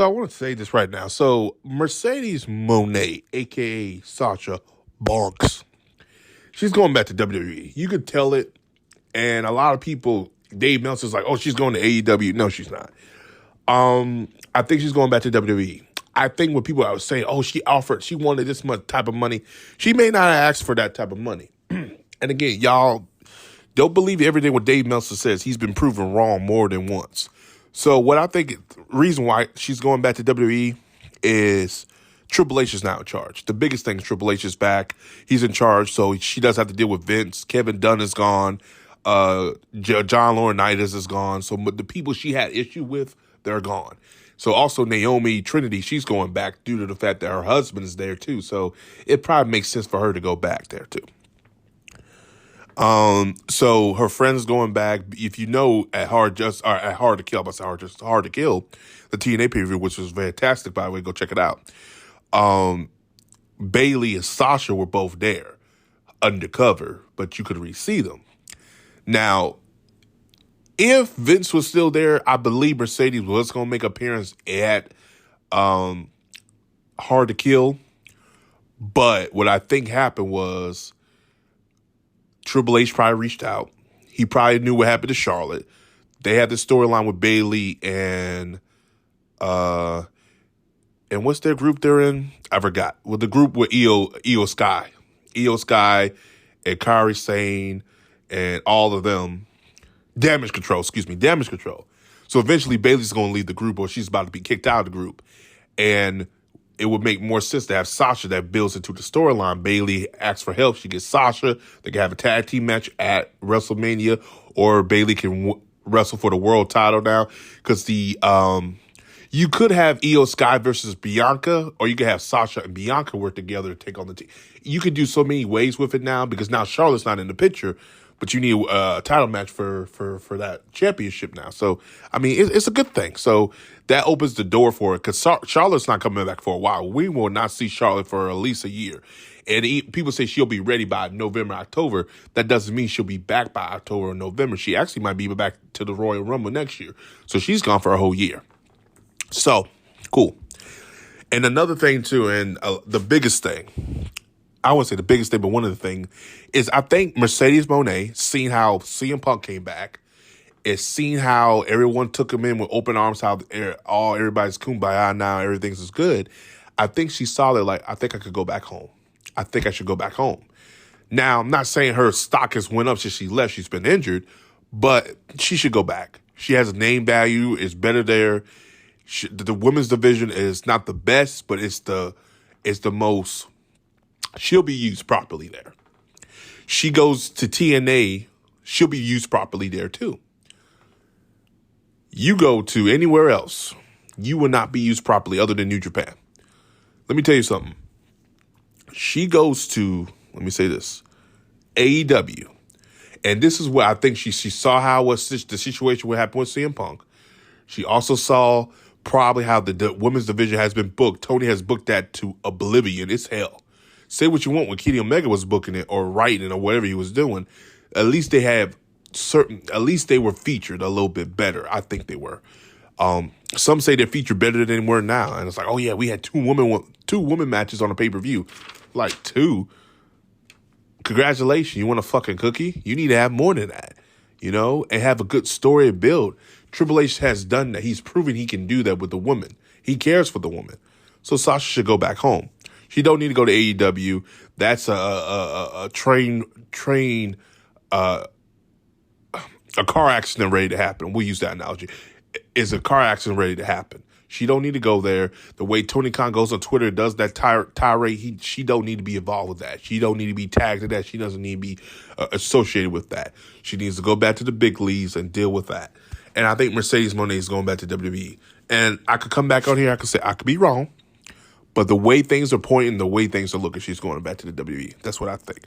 So I want to say this right now. So Mercedes Mone, aka Sasha Banks, she's going back to WWE. You could tell it, and a lot of people, Dave Meltzer's like, "Oh, she's going to AEW." No, she's not. I think she's going back to WWE. I think when people are saying, "Oh, she wanted this much type of money," she may not have asked for that type of money. And again, y'all don't believe everything what Dave Meltzer says. He's been proven wrong more than once. So what I think reason why she's going back to WWE is Triple H is now in charge. The biggest thing is Triple H is back. He's in charge, so she does have to deal with Vince. Kevin Dunn is gone. John Laurinaitis is gone. So the people she had issue with, they're gone. So also Naomi Trinity, she's going back due to the fact that her husband is there too. So it probably makes sense for her to go back there too. So her friend's going back. If you know at Hard to Kill, the TNA pay-per-view, which was fantastic, by the way, go check it out. Bayley and Sasha were both there undercover, but you could re-see them. Now, if Vince was still there, I believe Mercedes was going to make an appearance at Hard to Kill. But what I think happened was Triple H probably reached out. He probably knew what happened to Charlotte. They had this storyline with Bayley and what's their group they're in? I forgot. Well, the group with Io Sky and Kairi Sane and all of them. Damage Control. So eventually Bayley's going to leave the group, or she's about to be kicked out of the group. And it would make more sense to have Sasha that builds into the storyline. Bayley asks for help. She gets Sasha. They can have a tag team match at WrestleMania, or Bayley can wrestle for the world title now. Because you could have Io Sky versus Bianca, or you could have Sasha and Bianca work together to take on the team. You could do so many ways with it now, because now Charlotte's not in the picture, but you need a title match for that championship now. So, I mean, it's a good thing. So that opens the door for it, because Charlotte's not coming back for a while. We will not see Charlotte for at least a year. And people say she'll be ready by November, October. That doesn't mean she'll be back by October or November. She actually might be back to the Royal Rumble next year. So she's gone for a whole year. So, cool. And another thing, too, and the biggest thing, I wouldn't say the biggest thing, but one of the things is I think Mercedes Moné, seeing how CM Punk came back, is seeing how everyone took him in with open arms, how everybody's kumbaya now, everything's is good. I think she saw it like, I think I could go back home. I think I should go back home. Now, I'm not saying her stock has went up since she left. She's been injured, but she should go back. She has a name value. It's better there. The women's division is not the best, but it's the most. She'll be used properly there. She goes to TNA, she'll be used properly there too. You go to anywhere else, you will not be used properly other than New Japan. Let me tell you something. She goes to, let me say this, AEW. And this is where I think she saw how the situation would happen with CM Punk. She also saw probably how the women's division has been booked. Tony has booked that to oblivion. It's hell. Say what you want when Kenny Omega was booking it or writing it or whatever he was doing. At least they were featured a little bit better. I think they were. Some say they're featured better than they were now. And it's like, oh yeah, we had two women matches on a pay-per-view. Like two. Congratulations. You want a fucking cookie? You need to have more than that, and have a good story and build. Triple H has done that. He's proven he can do that with the woman. He cares for the woman. So Sasha should go back home. She don't need to go to AEW. That's a car accident ready to happen. We'll use that analogy. Is a car accident ready to happen. She don't need to go there. The way Tony Khan goes on Twitter, does that tirade, she don't need to be involved with that. She don't need to be tagged in that. She doesn't need to be associated with that. She needs to go back to the big leagues and deal with that. And I think Mercedes Moné is going back to WWE. And I could come back on here. I could say I could be wrong. But the way things are pointing, the way things are looking, she's going back to the WWE. That's what I think.